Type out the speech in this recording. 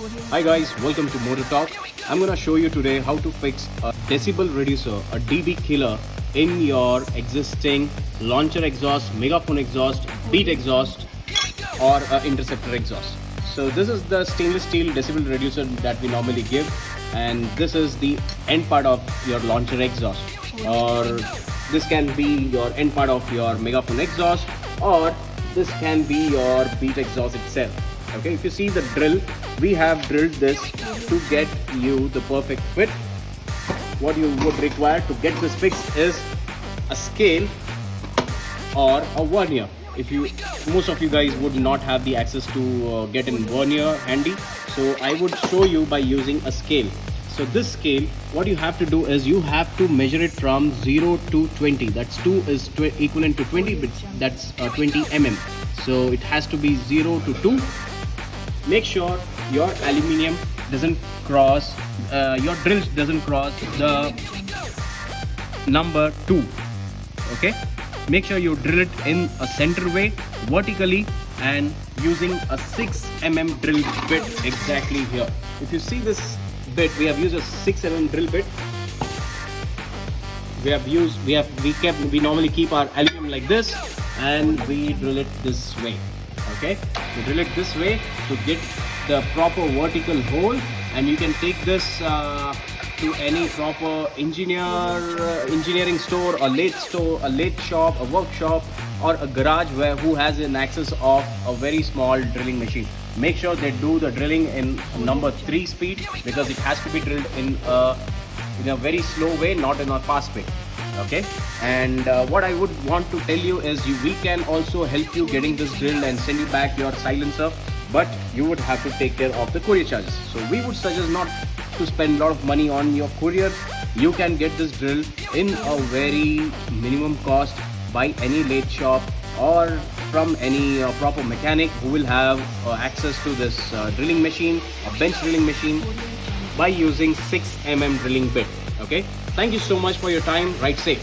Hi guys, welcome to Motor Talk. I'm gonna show you today how to fix a decibel reducer, a dB killer in your existing launcher exhaust, megaphone exhaust, beat exhaust or interceptor exhaust. So this is the stainless steel decibel reducer that we normally give, and this is the end part of your launcher exhaust, or this can be your end part of your megaphone exhaust, or this can be your beat exhaust itself. Okay, if you see the drill, we have drilled this to get you the perfect fit. What you would require to get this fixed is a scale or a vernier. Most of you guys would not have the access to get a vernier handy, so I would show you by using a scale. So this scale, what you have to do is you have to measure it from 0 to 20. That's 2 is equivalent to 20 bits. That's 20 mm. So it has to be 0 to 2. Make sure your aluminium doesn't cross, your drill doesn't cross the number 2. Okay, make sure you drill it in a center way, vertically, and using a 6 mm drill bit exactly here. If you see this bit, we have used a 6 mm drill bit. We normally keep our aluminum like this, and we drill it this way. Okay, we drill it this way to get the proper vertical hole, and you can take this to any proper engineering store, a lathe shop, a workshop, or a garage who has an access of a very small drilling machine. Make sure they do the drilling in number 3 speed, because it has to be drilled in a very slow way, not in a fast way. Okay, and what I would want to tell you is we can also help you getting this drilled and send you back your silencer, but you would have to take care of the courier charges. So we would suggest not to spend a lot of money on your courier. You can get this drill in a very minimum cost by any lathe shop or from any proper mechanic who will have access to this drilling machine, a bench drilling machine, by using 6 mm drilling bit. Okay, thank you so much for your time. Ride safe.